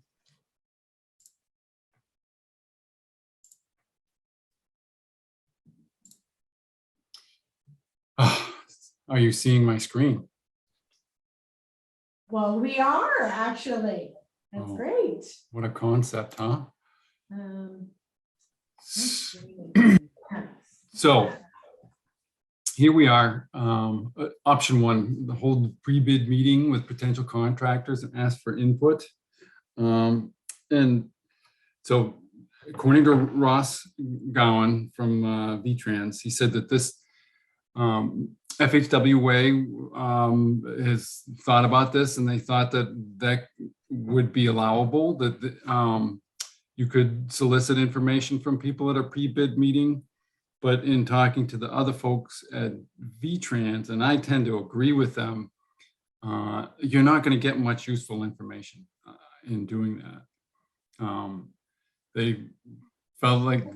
Are you seeing my screen? Well, we are actually. That's Oh. great. What a concept, huh? So here we are, option one, hold pre-bid meeting with potential contractors and ask for input. And so according to Ross Gowan from V-Trans, he said that this FHWA has thought about this, and they thought that would be allowable, that you could solicit information from people at a pre-bid meeting. But in talking to the other folks at V-Trans, and I tend to agree with them, you're not going to get much useful information in doing that. They felt like,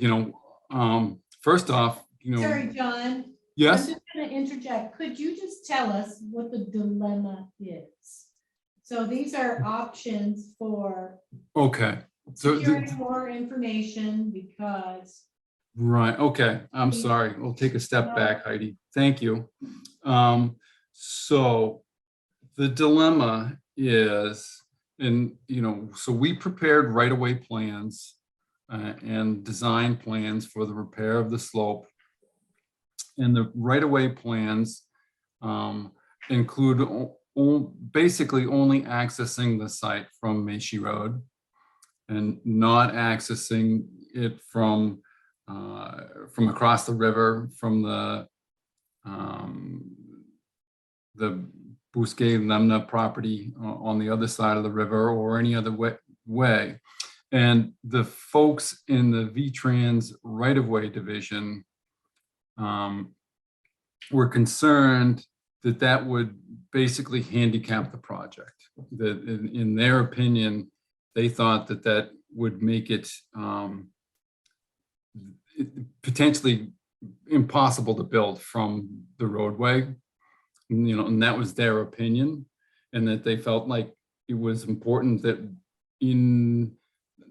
first off, Sorry, John. Yes. I'm just going to interject. Could you just tell us what the dilemma is? So these are options for Okay. So securing more information because. Right, okay, I'm sorry, we'll take a step back, Heidi, thank you. So the dilemma is, so we prepared right-of-way plans and design plans for the repair of the slope. And the right-of-way plans include basically only accessing the site from Macy Road and not accessing it from across the river, from the Bousquet Lemna property on the other side of the river, or any other way. And the folks in the V-Trans right-of-way division were concerned that would basically handicap the project. That in their opinion, they thought that would make it potentially impossible to build from the roadway, and that was their opinion, and that they felt like it was important that in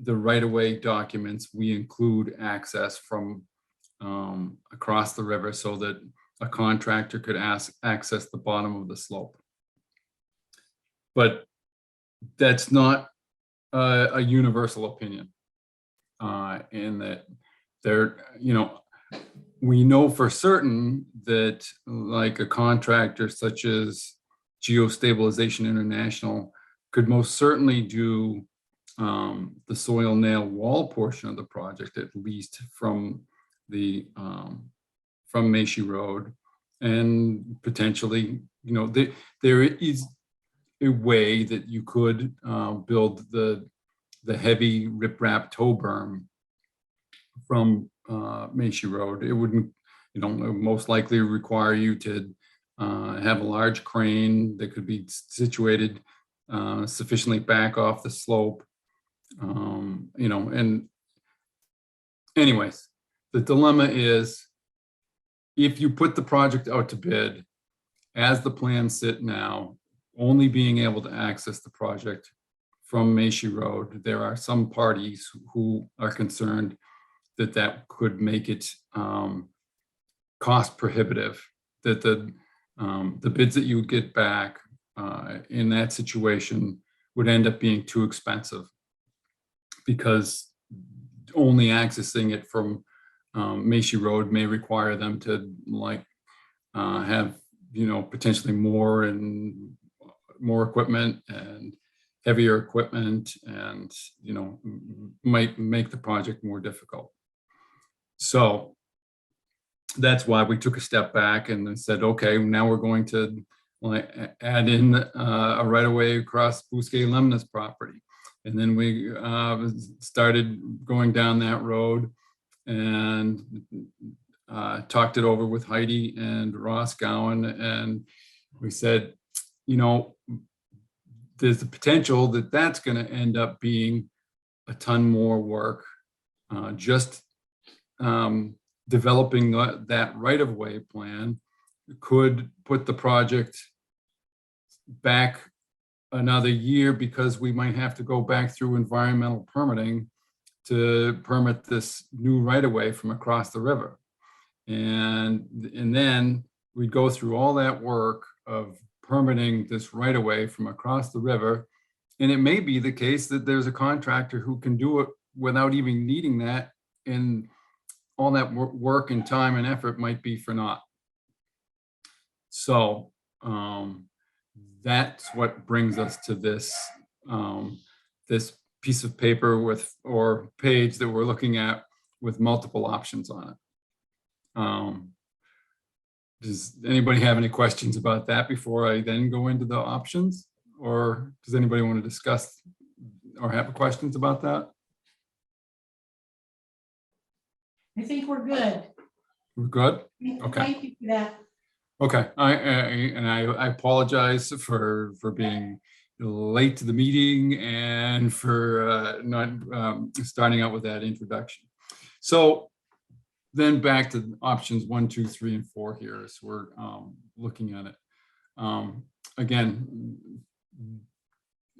the right-of-way documents we include access from across the river so that a contractor could access the bottom of the slope. But that's not a universal opinion, in that we know for certain that like a contractor such as Geostabilization International could most certainly do the soil nail wall portion of the project, at least from Macy Road, and potentially, there is a way that you could build the heavy riprap tow berm from Macy Road. It wouldn't, it would most likely require you to have a large crane that could be situated sufficiently back off the slope, and anyways, the dilemma is, if you put the project out to bid, as the plans sit now, only being able to access the project from Macy Road, there are some parties who are concerned that could make it cost prohibitive, that the bids that you would get back in that situation would end up being too expensive, because only accessing it from Macy Road may require them to have potentially more equipment and heavier equipment, and might make the project more difficult. So that's why we took a step back and then said, okay, now we're going to add in a right of way across Bousquet Lemnis property. And then we started going down that road and talked it over with Heidi and Ross Gowan. And we said, you know, there's the potential that that's going to end up being a ton more work. Just developing that right-of-way plan could put the project back another year because we might have to go back through environmental permitting to permit this new right-of-way from across the river. And then we'd go through all that work of permitting this right-of-way from across the river. And it may be the case that there's a contractor who can do it without even needing that, and all that work and time and effort might be for naught. So that's what brings us to this this piece of paper with, or page that we're looking at with multiple options on it. Does anybody have any questions about that before I then go into the options? Or does anybody want to discuss or have questions about that? I think we're good. We're good? Thank Okay. Thank you for that. Okay, I apologize for being late to the meeting and for not starting out with that introduction. So then back to options 1, 2, 3, and 4 here as we're looking at it. Again,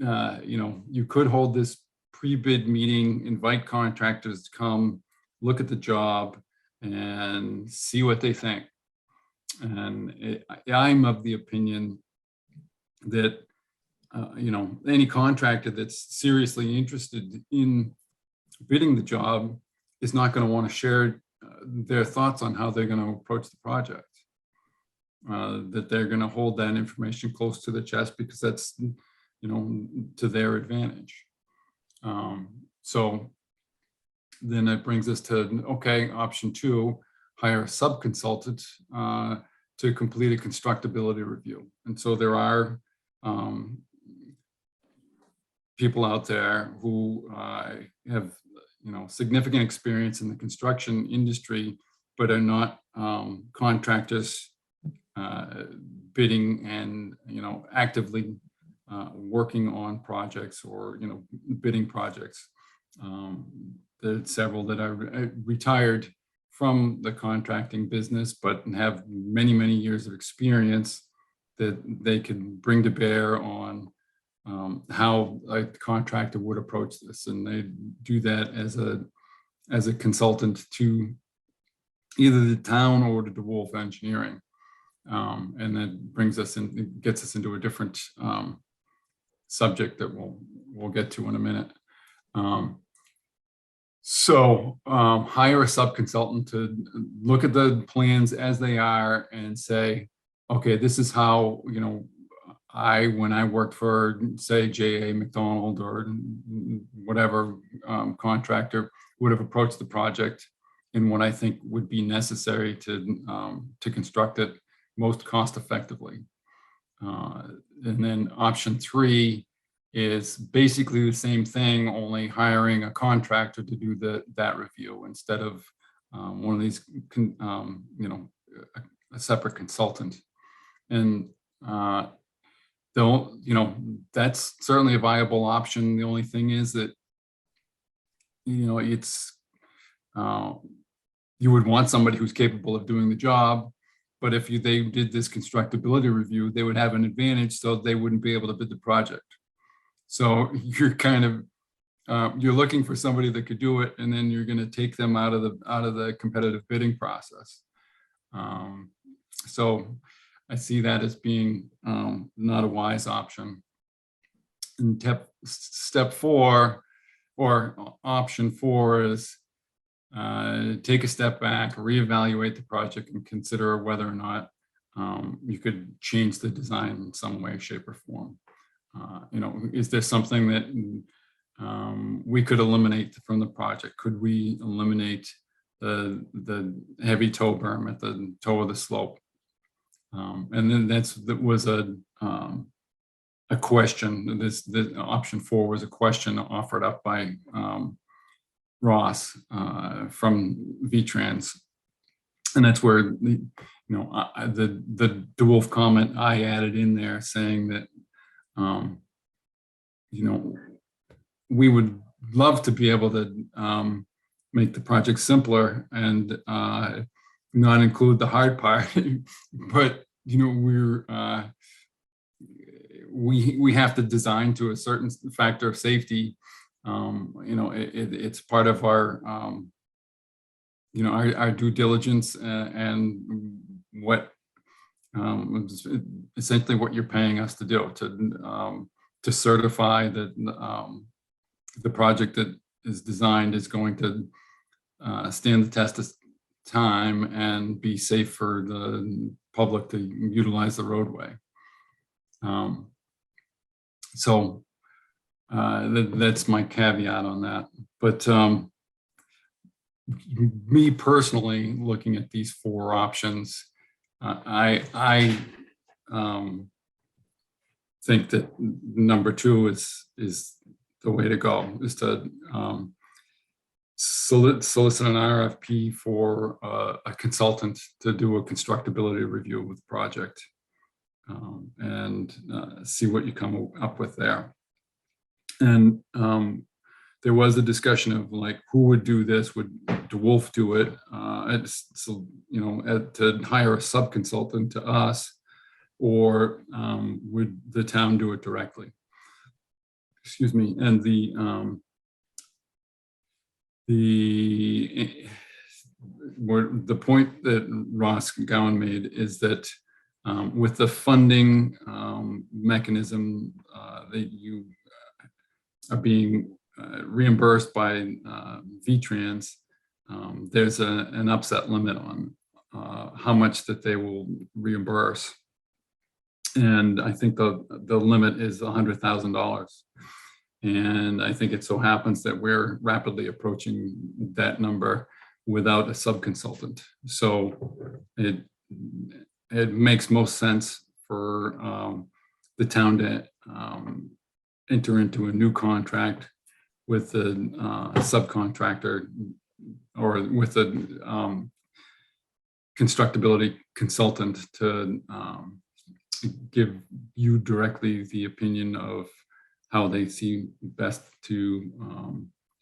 you know, you could hold this pre-bid meeting, invite contractors to come, look at the job, and see what they think. And I'm of the opinion that, you know, any contractor that's seriously interested in bidding the job is not going to want to share their thoughts on how they're going to approach the project. That they're going to hold that information close to the chest because that's, you know, to their advantage. So then that brings us to, okay, option 2, hire a sub-consultant to complete a constructability review. And so there are people out there who have, you know, significant experience in the construction industry, but are not contractors bidding and, you know, actively working on projects or, you know, bidding projects. There's several that are retired from the contracting business, but have many, many years of experience that they can bring to bear on how a contractor would approach this. And they do that as a consultant to either the town or to DeWolf Engineering. And that brings us in, gets us into a different subject that we'll get to in a minute. So hire a sub-consultant to look at the plans as they are and say, okay, this is how, you know, when I worked for, say, J.A. McDonald or whatever contractor would have approached the project and what I think would be necessary to construct it most cost effectively. And then option 3 is basically the same thing, only hiring a contractor to do that review instead of one of these, you know, a separate consultant. And though, you know, that's certainly a viable option. The only thing is that, you know, it's you would want somebody who's capable of doing the job. But if they did this constructability review, they would have an advantage, so they wouldn't be able to bid the project. So you're kind of you're looking for somebody that could do it, and then you're going to take them out of the competitive bidding process. So I see that as being not a wise option. And step 4, or option 4, is take a step back, reevaluate the project, and consider whether or not you could change the design in some way, shape, or form. You know, is there something that we could eliminate from the project? Could we eliminate the heavy toe berm at the toe of the slope. And then that was a question. The option 4 was a question offered up by Ross from VTrans, and that's where the DeWolf comment I added in there saying that we would love to be able to make the project simpler and not include the hard part, but we have to design to a certain factor of safety. It's part of our our due diligence and what essentially what you're paying us to do to certify that the project that is designed is going to stand the test of time and be safe for the public to utilize the roadway. So that's my caveat on that. But me personally, looking at these 4 options, I think that number 2 is the way to go, is to solicit an RFP for a consultant to do a constructability review with the project, and see what you come up with there. And there was a discussion of like, who would do this? Would DeWolf do it? To hire a sub-consultant to us, or would the town do it directly? Excuse me. And the point that Ross Gowan made is that with the funding mechanism that you are being reimbursed by VTrans, there's an upset limit on how much that they will reimburse. And I think the limit is $100,000. And I think it so happens that we're rapidly approaching that number without a sub-consultant. So it makes most sense for the town to enter into a new contract with a subcontractor or with a constructability consultant to give you directly the opinion of how they see best to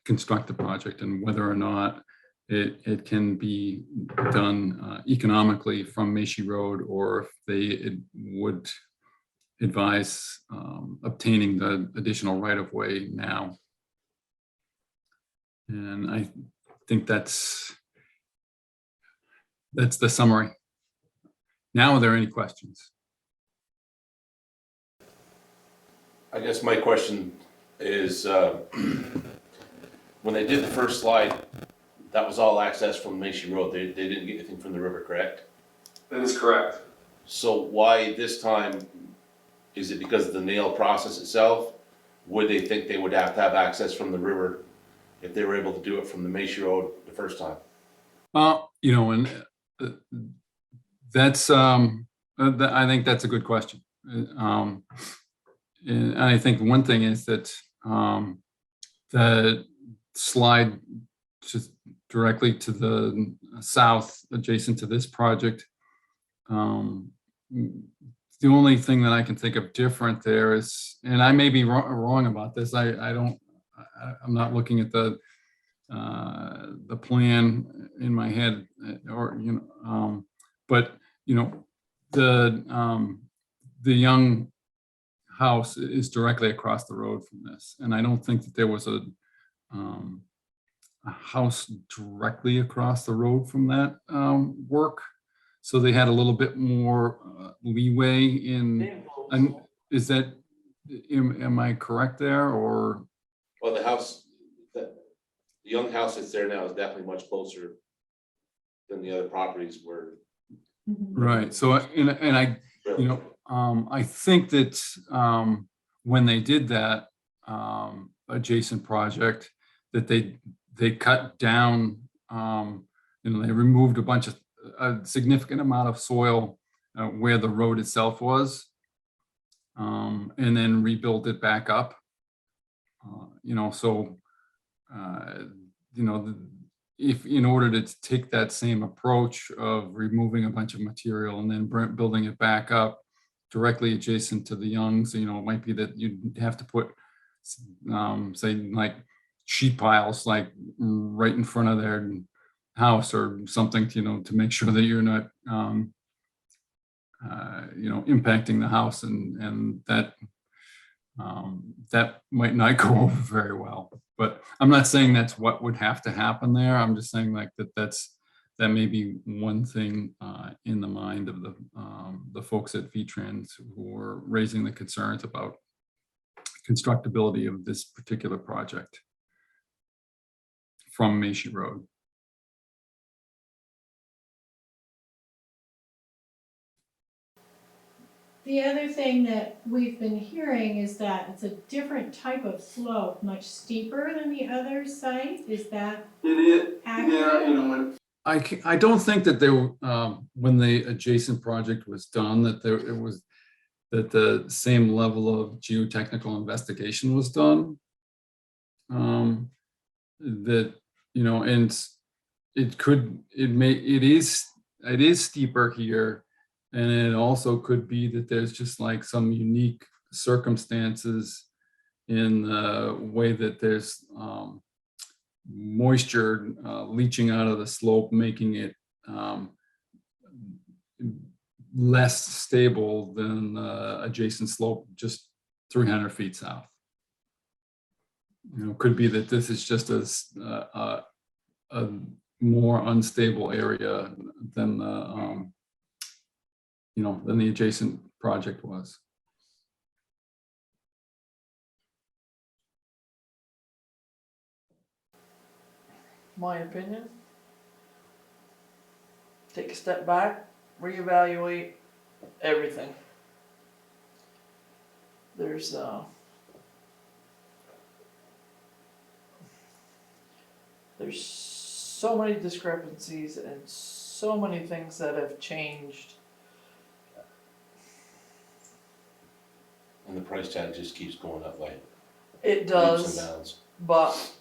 construct the project and whether or not it can be done economically from Macy Road, or if they would advise obtaining the additional right-of-way now. And I think that's the summary. Now, are there any questions? I guess my question is, when they did the first slide, that was all access from Macy Road. They didn't get anything from the river, correct? That is correct. So why this time? Is it because of the nail process itself? Would they think they would have to have access from the river if they were able to do it from the Macy Road the first time? And that's I think that's a good question. And I think one thing is that the slide just directly to the south, adjacent to this project, the only thing that I can think of different there is, and I may be wrong about this, I'm not looking at the plan in my head, or but the young house is directly across the road from this, and I don't think that there was a house directly across the road from that work, so they had a little bit more leeway in. And is that, am I correct there, or? Well, the young house that's there now is definitely much closer than the other properties were. Right. So, and I, I think that when they did that adjacent project, that they cut down they removed a significant amount of soil where the road itself was, and then rebuilt it back up. If in order to take that same approach of removing a bunch of material and then building it back up directly adjacent to the Youngs, it might be that you'd have to put, say, like sheet piles, like right in front of their house or something, to make sure that you're not, impacting the house, and that might not go over very well. But I'm not saying that's what would have to happen there. I'm just saying like that may be one thing in the mind of the folks at V-Trans who are raising the concerns about constructability of this particular project from Macy Road. The other thing that we've been hearing is that it's a different type of slope, much steeper than the other site. Is that accurate? I don't think that they were, when the adjacent project was done, that that the same level of geotechnical investigation was done. And it is steeper here. And it also could be that there's just like some unique circumstances in the way that there's moisture leaching out of the slope, making it less stable than the adjacent slope just 300 feet south. Could be that this is just a more unstable area than than the adjacent project was. My opinion. Take a step back, reevaluate everything. There's so many discrepancies and so many things that have changed. And the price tag just keeps going up like It leaps does, and bounds. but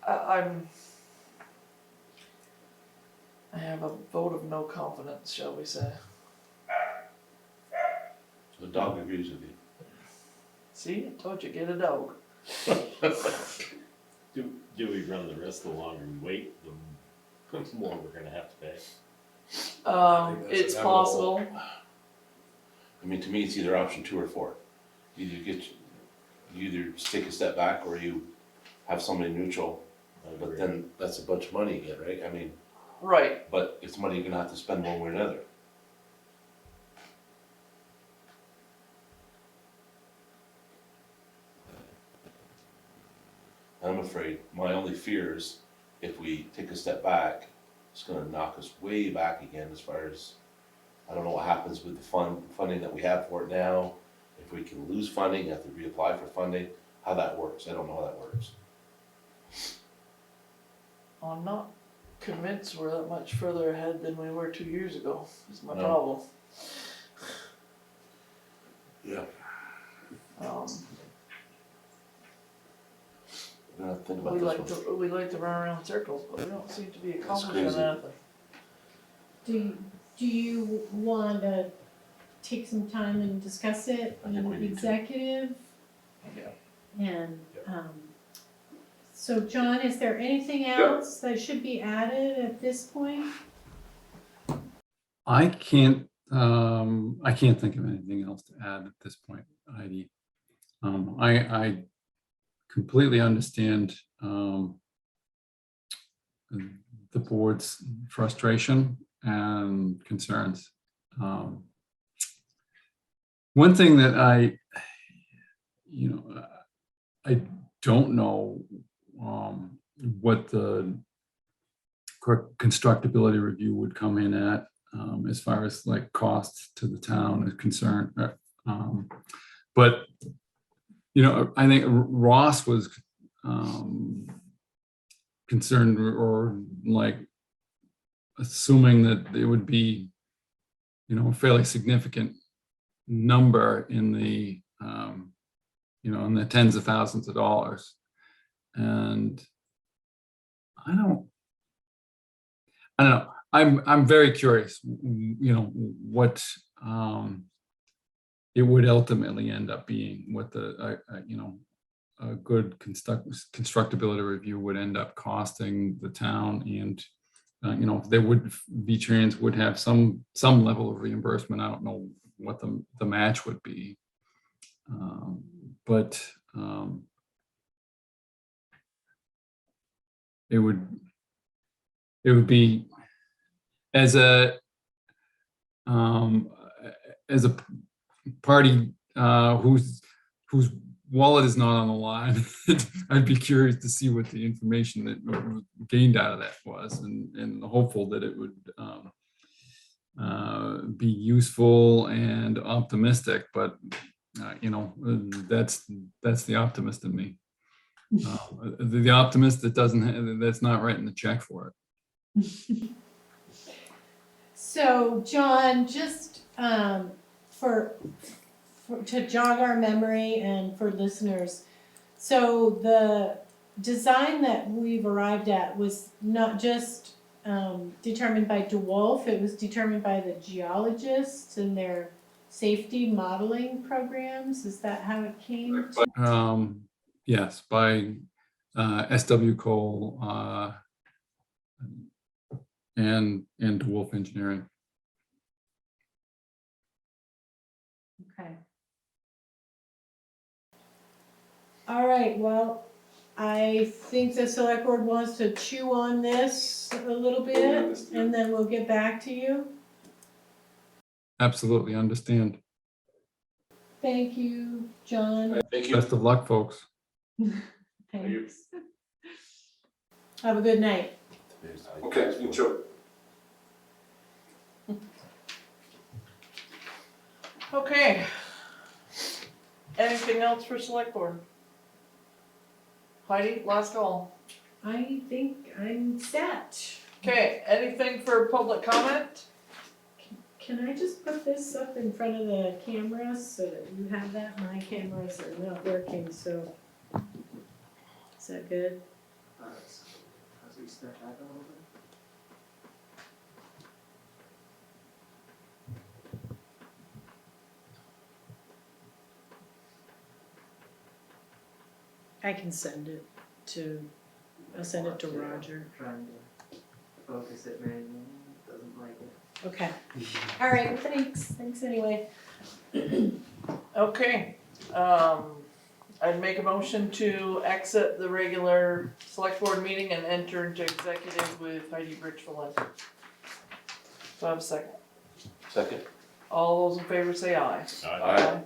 I have a vote of no confidence, shall we say. The dog agrees with you. See, I told you, get a dog. Do we run the risk the longer we wait, the more we're gonna have to pay? that's It's inevitable. possible. I mean, to me, it's either option 2 or 4. You either take a step back or you have somebody neutral, but then that's a bunch of money again, right? I mean, Right. but it's money you're gonna have to spend one way or another. I'm afraid, my only fear is if we take a step back, it's gonna knock us way back again as far as, I don't know what happens with the funding that we have for it now. If we can lose funding, have to reapply for funding, how that works, I don't know how that works. I'm not convinced we're that much further ahead than we were 2 years ago, is my No. problem. Yeah. Um, We're gonna have to think about we this like one. we like to run around in circles, but we don't seem to be accomplishing crazy. anything. Do you want to take some time and discuss it I think we in need to. executive? Yeah. And, so John, is there anything else that should be added at this point? I can't think of anything else to add at this point, Heidi. I completely understand the board's frustration and concerns. One thing that I don't know what the constructability review would come in at as far as like costs to the town is concerned. But I think Ross was concerned or like assuming that it would be, a fairly significant number in the, in the tens of thousands of dollars. And I don't know. I'm very curious, what it would ultimately end up being, what the, a good constructability review would end up costing the town. And, if there would, V-Trans would have some level of reimbursement. I don't know what the match would be. But it would be as a party whose wallet is not on the line. I'd be curious to see what the information that was gained out of that was, and hopeful that it would be useful and optimistic. But that's the optimist in me. The optimist that that's not writing the check for it. So, John, just to jog our memory and for listeners, so the design that we've arrived at was not just determined by DeWolf, it was determined by the geologists and their safety modeling programs. Is that how it came to? Yes, by SW Cole and DeWolf Engineering. Okay. All right, well, I think the select board wants to chew on this a little bit, and then we'll get back to you. Absolutely understand. Thank you, John. Thank you. Best of luck, folks. Thanks. Have a good night. Okay, you too. Okay. Anything else for select board? Heidi, last call. I think I'm set. Okay, anything for public comment? Can I just put this up in front of the camera so that you have that? My cameras are not working, so. Is that good? As we step back a little bit. I can send it to, I'll send it to Roger. Trying to focus it manually, doesn't like it. Okay. All right, thanks anyway. Okay, I'd make a motion to exit the regular select board meeting and enter into executive with Heidi Bridgefield. Do I have a second? Second. All those in favor say aye. Aye. Aye.